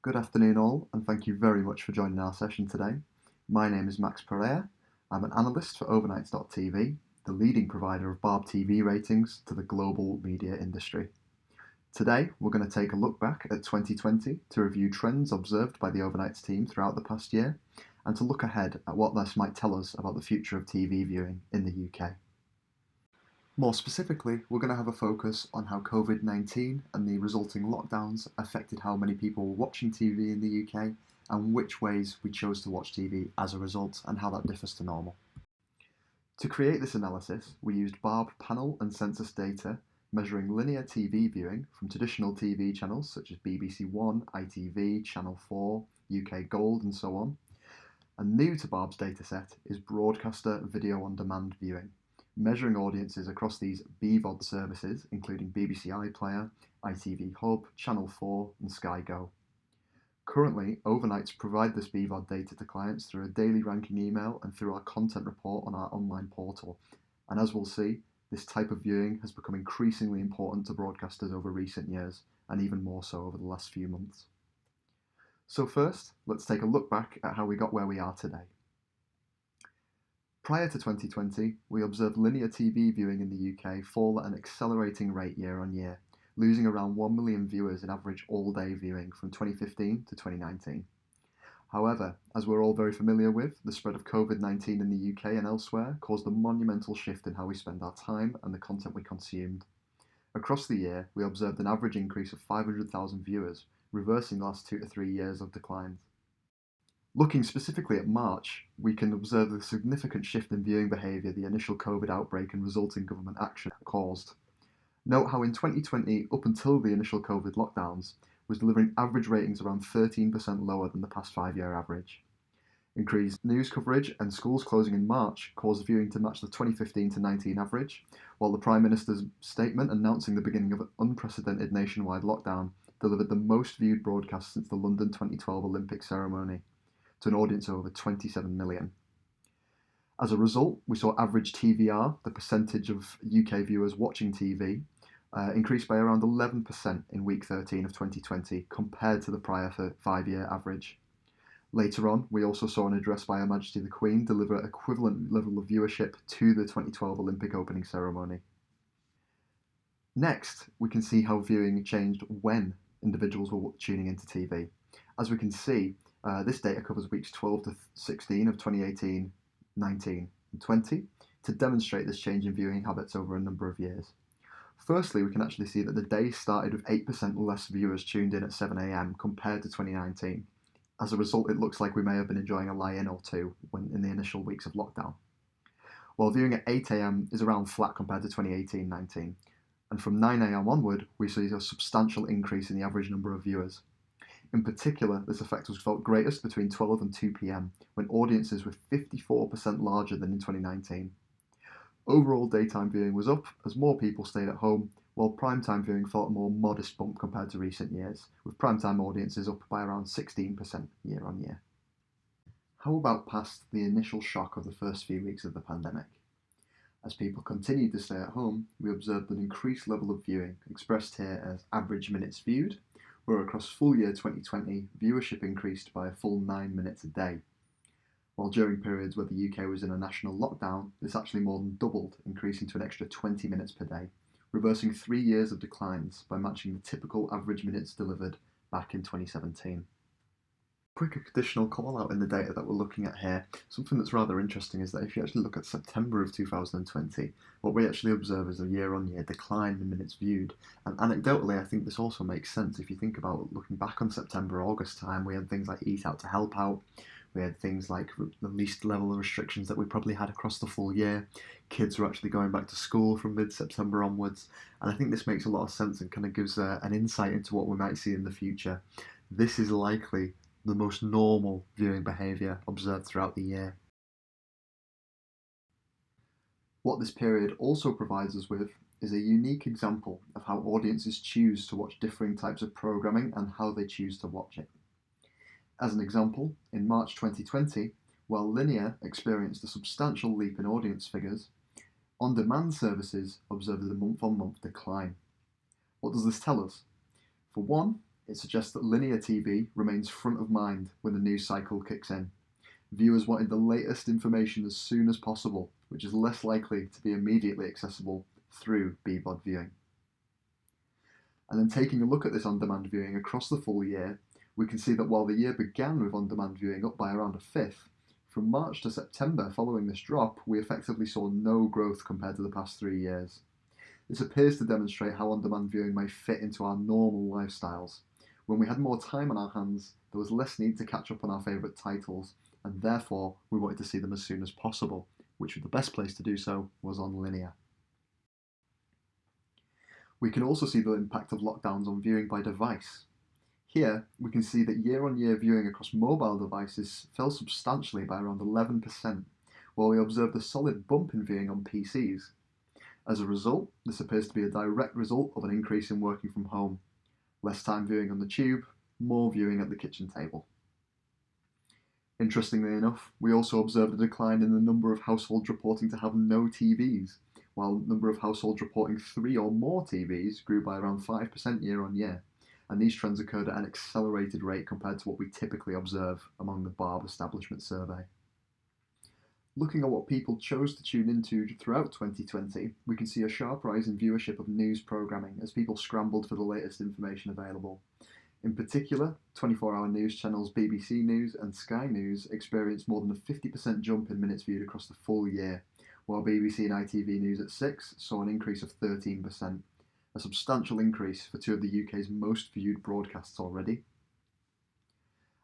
Good afternoon all, and thank you very much for joining our session today. My name is Max Pereira. I'm an analyst for Overnights.tv, the leading provider of Barb TV ratings to the global media industry. Today, we're going to take a look back at 2020 to review trends observed by the Overnights team throughout the past year, and to look ahead at what this might tell us about the future of TV viewing in the UK. More specifically, we're going to have a focus on how COVID-19 and the resulting lockdowns affected how many people were watching TV in the UK and which ways we chose to watch TV as a result and how that differs to normal. To create this analysis, we used Barb panel and census data measuring linear TV viewing from traditional TV channels such as BBC One, ITV, Channel 4, UK Gold and so on. And new to Barb's dataset is broadcaster video on demand viewing, measuring audiences across these BVOD services, including BBC iPlayer, ITV Hub, Channel 4 and Sky Go. Currently, Overnights provide this BVOD data to clients through a daily ranking email and through our content report on our online portal. And as we'll see, this type of viewing has become increasingly important to broadcasters over recent years, and even more so over the last few months. So first, let's take a look back at how we got where we are today. Prior to 2020, we observed linear TV viewing in the UK fall at an accelerating rate year on year, losing around 1 million viewers in average all-day viewing from 2015 to 2019. However, as we're all very familiar with, the spread of COVID-19 in the UK and elsewhere caused a monumental shift in how we spend our time and the content we consumed. Across the year, we observed an average increase of 500,000 viewers, reversing the last 2 to 3 years of declines. Looking specifically at March, we can observe the significant shift in viewing behaviour the initial COVID outbreak and resulting government action caused. Note how in 2020, up until the initial COVID lockdowns, was delivering average ratings around 13% lower than the past 5-year average. Increased news coverage and schools closing in March caused viewing to match the 2015 to 19 average, while the Prime Minister's statement announcing the beginning of an unprecedented nationwide lockdown delivered the most viewed broadcast since the London 2012 Olympic ceremony, to an audience of over 27 million. As a result, we saw average TVR, the percentage of UK viewers watching TV, increase by around 11% in week 13 of 2020 compared to the prior 5-year average. Later on, we also saw an address by Her Majesty the Queen deliver an equivalent level of viewership to the 2012 Olympic opening ceremony. Next, we can see how viewing changed when individuals were tuning into TV. As we can see, this data covers weeks 12 to 16 of 2018, 19 and 20 to demonstrate this change in viewing habits over a number of years. Firstly, we can actually see that the day started with 8% less viewers tuned in at 7 AM compared to 2019. As a result, it looks like we may have been enjoying a lie-in or two in the initial weeks of lockdown. While viewing at 8 AM is around flat compared to 2018-19, and from 9 AM onward, we see a substantial increase in the average number of viewers. In particular, this effect was felt greatest between 12 and 2 PM, when audiences were 54% larger than in 2019. Overall daytime viewing was up as more people stayed at home, while primetime viewing felt a more modest bump compared to recent years, with primetime audiences up by around 16% year on year. How about past the initial shock of the first few weeks of the pandemic? As people continued to stay at home, we observed an increased level of viewing, expressed here as average minutes viewed, where across full year 2020, viewership increased by a full 9 minutes a day. While during periods where the UK was in a national lockdown, this actually more than doubled, increasing to an extra 20 minutes per day, reversing 3 years of declines by matching the typical average minutes delivered back in 2017. Quick additional call out in the data that we're looking at here. Something that's rather interesting is that if you actually look at September of 2020, what we actually observe is a year-on-year decline in minutes viewed. And anecdotally, I think this also makes sense if you think about looking back on September, August time, we had things like Eat Out to Help Out. We had things like the least level of restrictions that we probably had across the full year. Kids were actually going back to school from mid-September onwards. And I think this makes a lot of sense and kind of gives an insight into what we might see in the future. This is likely the most normal viewing behaviour observed throughout the year. What this period also provides us with is a unique example of how audiences choose to watch differing types of programming and how they choose to watch it. As an example, in March 2020, while linear experienced a substantial leap in audience figures, on-demand services observed a month-on-month decline. What does this tell us? For one, It suggests that linear TV remains front of mind when the news cycle kicks in. Viewers wanted the latest information as soon as possible, which is less likely to be immediately accessible through BVOD viewing. And then taking a look at this on-demand viewing across the full year, we can see that while the year began with on-demand viewing up by around a fifth, from March to September following this drop, we effectively saw no growth compared to the past 3 years. This appears to demonstrate how on-demand viewing may fit into our normal lifestyles. When we had more time on our hands, there was less need to catch up on our favourite titles, and therefore we wanted to see them as soon as possible, which the best place to do so was on linear. We can also see the impact of lockdowns on viewing by device. Here, we can see that year-on-year viewing across mobile devices fell substantially by around 11%, while we observed a solid bump in viewing on PCs. As a result, this appears to be a direct result of an increase in working from home. Less time viewing on the tube, more viewing at the kitchen table. Interestingly enough, we also observed a decline in the number of households reporting to have no TVs, while the number of households reporting 3 or more TVs grew by around 5% year on year, and these trends occurred at an accelerated rate compared to what we typically observe among the Barb Establishment Survey. Looking at what people chose to tune into throughout 2020, we can see a sharp rise in viewership of news programming as people scrambled for the latest information available. In particular, 24-hour news channels BBC News and Sky News experienced more than a 50% jump in minutes viewed across the full year, while BBC and ITV News at 6 saw an increase of 13%, a substantial increase for 2 of the UK's most viewed broadcasts already.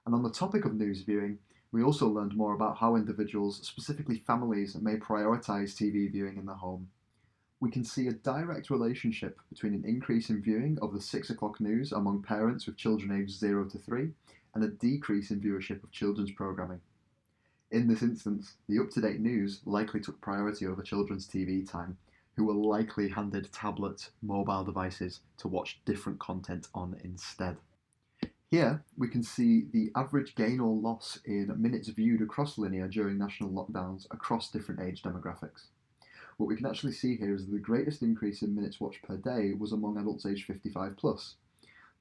And on the topic of news viewing, we also learned more about how individuals, specifically families, may prioritise TV viewing in the home. We can see a direct relationship between an increase in viewing of the 6 o'clock news among parents with children aged 0 to 3 and a decrease in viewership of children's programming. In this instance, the up-to-date news likely took priority over children's TV time, who were likely handed tablets, mobile devices to watch different content on instead. Here, we can see the average gain or loss in minutes viewed across linear during national lockdowns across different age demographics. What we can actually see here is that the greatest increase in minutes watched per day was among adults aged 55 plus.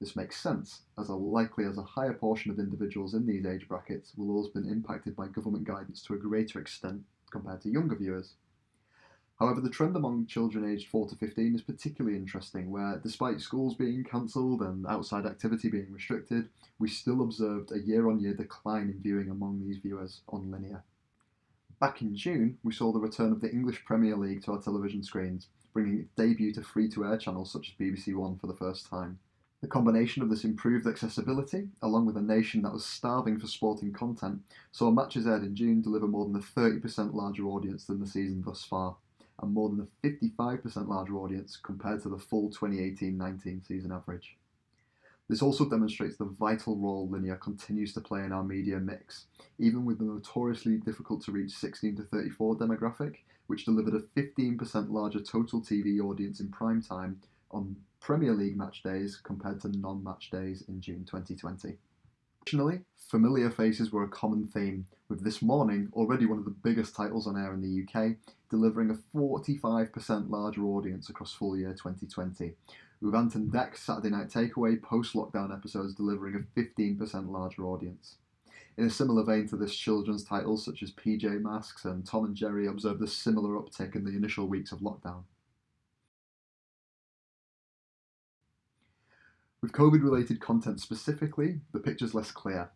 This makes sense, as a higher portion of individuals in these age brackets will also have been impacted by government guidance to a greater extent compared to younger viewers. However, the trend among children aged 4 to 15 is particularly interesting, where despite schools being cancelled and outside activity being restricted, we still observed a year-on-year decline in viewing among these viewers on linear. Back in June, we saw the return of the English Premier League to our television screens, bringing its debut to free-to-air channels such as BBC One for the first time. The combination of this improved accessibility, along with a nation that was starving for sporting content, saw matches aired in June deliver more than a 30% larger audience than the season thus far, and more than a 55% larger audience compared to the full 2018-19 season average. This also demonstrates the vital role linear continues to play in our media mix, even with the notoriously difficult to reach 16 to 34 demographic, which delivered a 15% larger total TV audience in prime time on Premier League match days compared to non-match days in June 2020. Additionally, familiar faces were a common theme, with This Morning, already one of the biggest titles on air in the UK, delivering a 45% larger audience across full year 2020, with Ant and Dec's Saturday Night Takeaway post-lockdown episodes delivering a 15% larger audience. In a similar vein to this, children's titles such as PJ Masks and Tom and Jerry observed a similar uptick in the initial weeks of lockdown. With COVID-related content specifically, the picture's less clear.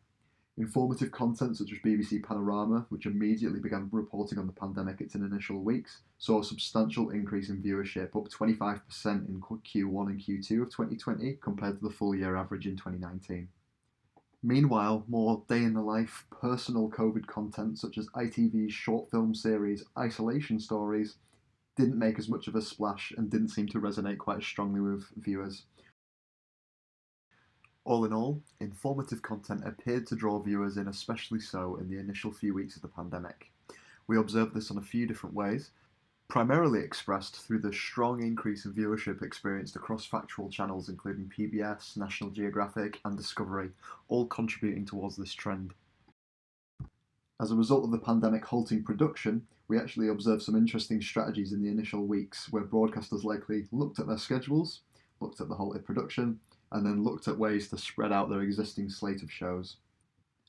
Informative content such as BBC Panorama, which immediately began reporting on the pandemic its initial weeks, saw a substantial increase in viewership, up 25% in Q1 and Q2 of 2020 compared to the full year average in 2019. Meanwhile, more day-in-the-life, personal COVID content such as ITV's short film series Isolation Stories didn't make as much of a splash and didn't seem to resonate quite as strongly with viewers. All in all, informative content appeared to draw viewers in, especially so in the initial few weeks of the pandemic. We observed this in a few different ways, primarily expressed through the strong increase in viewership experienced across factual channels including PBS, National Geographic and Discovery, all contributing towards this trend. As a result of the pandemic halting production, we actually observed some interesting strategies in the initial weeks where broadcasters likely looked at their schedules, looked at the halted production, and then looked at ways to spread out their existing slate of shows.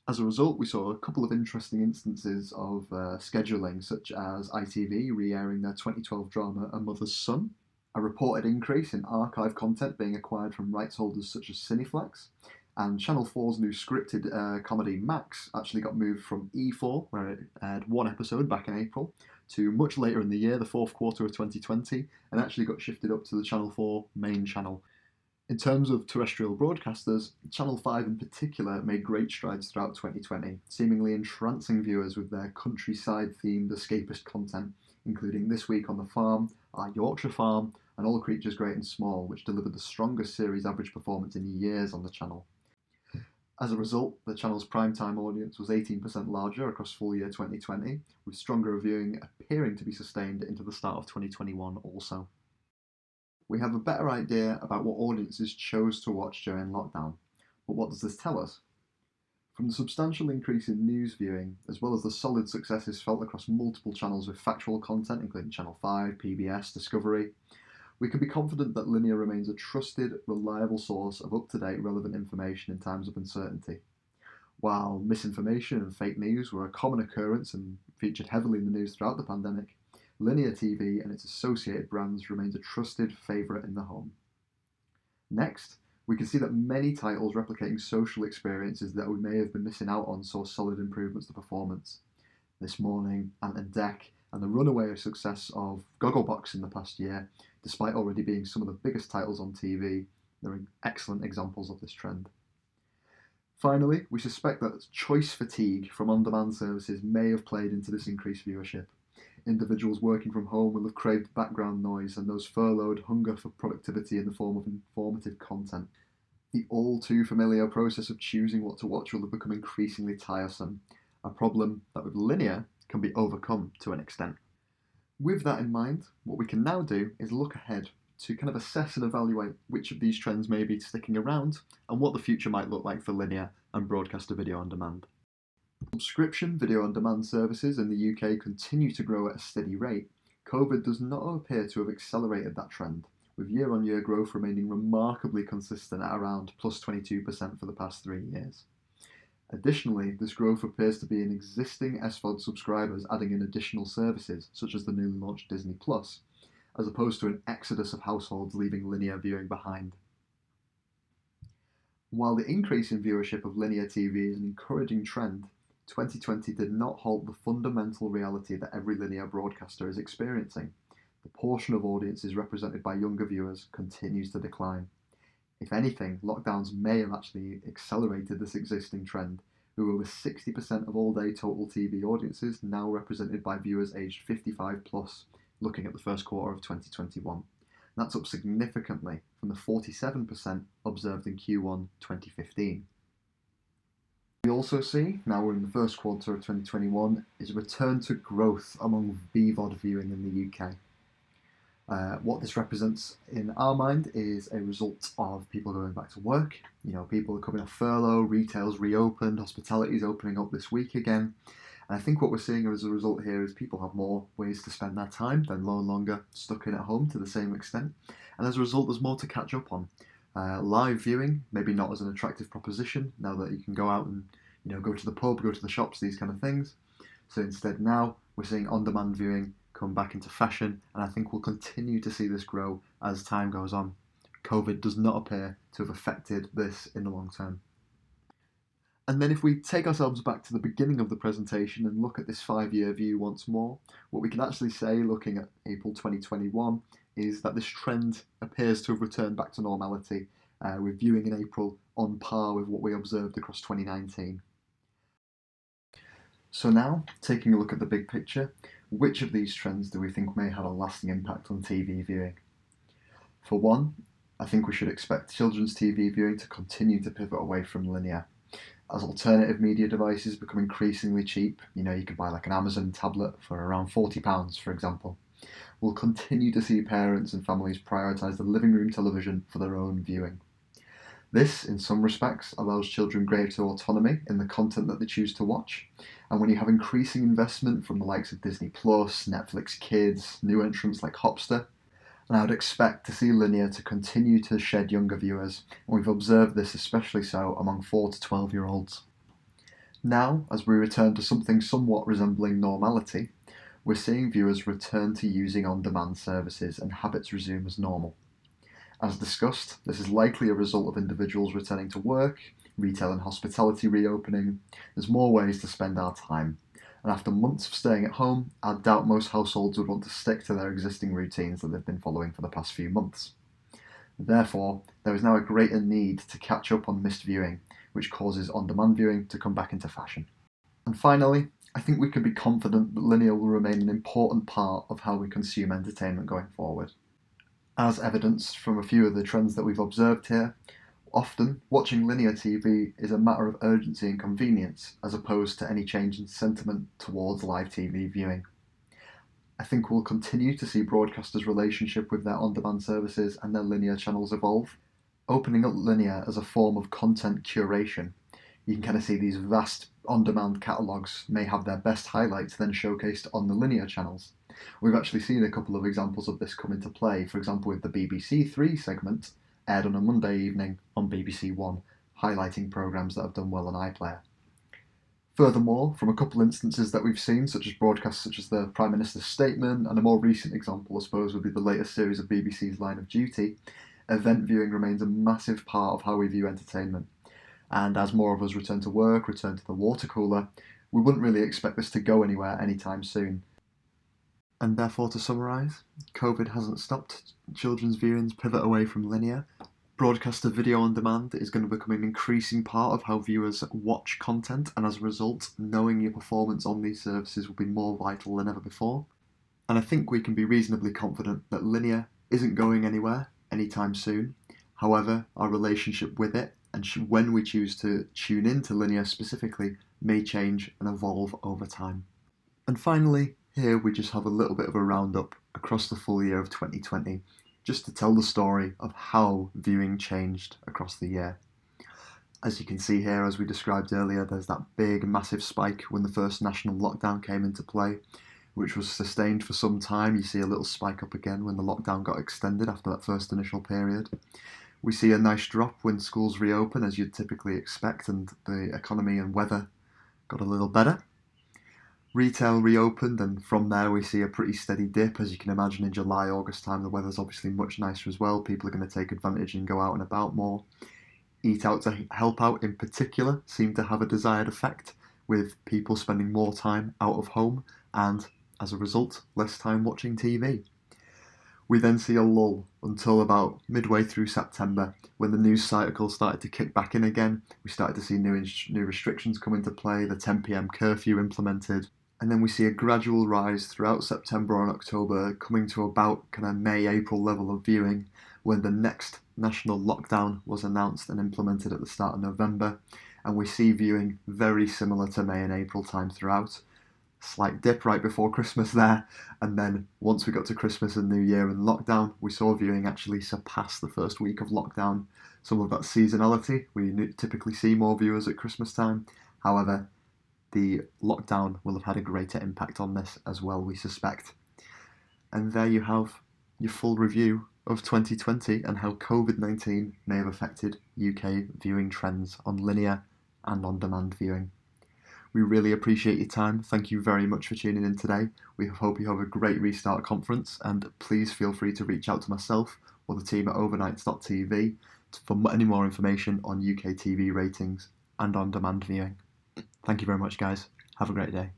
As a result, we saw a couple of interesting instances of scheduling, such as ITV re-airing their 2012 drama A Mother's Son, a reported increase in archive content being acquired from rights holders such as Cineflex, and Channel 4's new scripted comedy Max actually got moved from E4, where it aired one episode back in April, to much later in the year, the fourth quarter of 2020, and actually got shifted up to the Channel 4 main channel. In terms of terrestrial broadcasters, Channel 5 in particular made great strides throughout 2020, seemingly entrancing viewers with their countryside-themed escapist content, including This Week on the Farm, Our Yorkshire Farm, and All Creatures Great and Small, which delivered the strongest series average performance in years on the channel. As a result, the channel's primetime audience was 18% larger across full year 2020, with stronger viewing appearing to be sustained into the start of 2021 also. We have a better idea about what audiences chose to watch during lockdown, but what does this tell us? From the substantial increase in news viewing, as well as the solid successes felt across multiple channels with factual content, including Channel 5, PBS, Discovery, we can be confident that linear remains a trusted, reliable source of up-to-date, relevant information in times of uncertainty. While misinformation and fake news were a common occurrence and featured heavily in the news throughout the pandemic, linear TV and its associated brands remains a trusted favourite in the home. Next, we can see that many titles replicating social experiences that we may have been missing out on saw solid improvements to performance. This Morning, Ant and Dec, and the runaway success of Gogglebox in the past year, despite already being some of the biggest titles on TV, they're excellent examples of this trend. Finally, we suspect that choice fatigue from on-demand services may have played into this increased viewership. Individuals working from home will have craved background noise, and those furloughed hunger for productivity in the form of informative content. The all too familiar process of choosing what to watch will have become increasingly tiresome, a problem that with linear can be overcome to an extent. With that in mind, what we can now do is look ahead to kind of assess and evaluate which of these trends may be sticking around and what the future might look like for linear and broadcaster video on demand. Subscription video on demand services in the UK continue to grow at a steady rate. COVID does not appear to have accelerated that trend, with year-on-year growth remaining remarkably consistent at around plus 22% for the past 3 years. Additionally, this growth appears to be in existing SVOD subscribers adding in additional services, such as the newly launched Disney+, as opposed to an exodus of households leaving linear viewing behind. While the increase in viewership of linear TV is an encouraging trend, 2020 did not halt the fundamental reality that every linear broadcaster is experiencing. The portion of audiences represented by younger viewers continues to decline. If anything, lockdowns may have actually accelerated this existing trend, with over 60% of all-day total TV audiences now represented by viewers aged 55 plus, looking at the first quarter of 2021. That's up significantly from the 47% observed in Q1 2015. We also see, now we're in the first quarter of 2021, is a return to growth among BVOD viewing in the UK. What this represents in our mind is a result of people going back to work. People are coming off furlough, retail's reopened, hospitality's opening up this week again. And I think what we're seeing as a result here is people have more ways to spend their time. They're no longer stuck in at home to the same extent. And as a result, there's more to catch up on. Live viewing, maybe not as an attractive proposition now that you can go out and go to the pub, go to the shops, these kind of things. So instead now we're seeing on-demand viewing come back into fashion, and I think we'll continue to see this grow as time goes on. COVID does not appear to have affected this in the long term. And then if we take ourselves back to the beginning of the presentation and look at this 5-year view once more, what we can actually say, looking at April 2021, is that this trend appears to have returned back to normality, with viewing in April on par with what we observed across 2019. So now, taking a look at the big picture, which of these trends do we think may have a lasting impact on TV viewing? For one, I think we should expect children's TV viewing to continue to pivot away from linear. As alternative media devices become increasingly cheap, you could buy like an Amazon tablet for around £40, for example. We'll continue to see parents and families prioritise the living room television for their own viewing. This, in some respects, allows children greater autonomy in the content that they choose to watch. And when you have increasing investment from the likes of Disney+, Netflix Kids, new entrants like Hopster, And I would expect to see linear to continue to shed younger viewers, and we've observed this especially so among 4 to 12-year-olds. Now, as we return to something somewhat resembling normality, we're seeing viewers return to using on-demand services and habits resume as normal. As discussed, this is likely a result of individuals returning to work, retail and hospitality reopening. There's more ways to spend our time. And after months of staying at home, I doubt most households would want to stick to their existing routines that they've been following for the past few months. Therefore, there is now a greater need to catch up on missed viewing, which causes on-demand viewing to come back into fashion. And finally, I think we can be confident that linear will remain an important part of how we consume entertainment going forward. As evidenced from a few of the trends that we've observed here, often watching linear TV is a matter of urgency and convenience, as opposed to any change in sentiment towards live TV viewing. I think we'll continue to see broadcasters' relationship with their on-demand services and their linear channels evolve. Opening up linear as a form of content curation, you can kind of see these vast on-demand catalogues may have their best highlights then showcased on the linear channels. We've actually seen a couple of examples of this come into play, for example with the BBC Three segment, aired on a Monday evening on BBC One, highlighting programmes that have done well on iPlayer. Furthermore, from a couple instances that we've seen, such as broadcasts such as the Prime Minister's statement, and a more recent example, I suppose, would be the latest series of BBC's Line of Duty, event viewing remains a massive part of how we view entertainment. And as more of us return to work, return to the water cooler, we wouldn't really expect this to go anywhere anytime soon. And therefore, to summarise, COVID hasn't stopped children's viewing's pivot away from linear. Broadcaster video on demand is going to become an increasing part of how viewers watch content, and as a result, knowing your performance on these services will be more vital than ever before. And I think we can be reasonably confident that linear isn't going anywhere anytime soon. However, our relationship with it, and when we choose to tune into linear specifically, may change and evolve over time. And finally, here we just have a little bit of a roundup across the full year of 2020, just to tell the story of how viewing changed across the year. As you can see here, as we described earlier, there's that big, massive spike when the first national lockdown came into play, which was sustained for some time. You see a little spike up again when the lockdown got extended after that first initial period. We see a nice drop when schools reopen, as you'd typically expect, and the economy and weather got a little better. Retail reopened, and from there we see a pretty steady dip. As you can imagine, in July, August time, the weather's obviously much nicer as well. People are going to take advantage and go out and about more. Eat Out to Help Out in particular seemed to have a desired effect, with people spending more time out of home and, as a result, less time watching TV. We then see a lull until about midway through September, when the news cycle started to kick back in again. We started to see new restrictions come into play, the 10 p.m. curfew implemented, and then we see a gradual rise throughout September and October, coming to about kind of May, April level of viewing, when the next national lockdown was announced and implemented at the start of November, and we see viewing very similar to May and April time throughout. Slight dip right before Christmas there, and then once we got to Christmas and New Year and lockdown, we saw viewing actually surpass the first week of lockdown. Some of that seasonality, we typically see more viewers at Christmas time. However, the lockdown will have had a greater impact on this as well, we suspect. And there you have your full review of 2020 and how COVID-19 may have affected UK viewing trends on linear and on-demand viewing. We really appreciate your time. Thank you very much for tuning in today. We hope you have a great Restart conference, and please feel free to reach out to myself or the team at overnights.tv for any more information on UK TV ratings and on-demand viewing. Thank you very much, guys. Have a great day.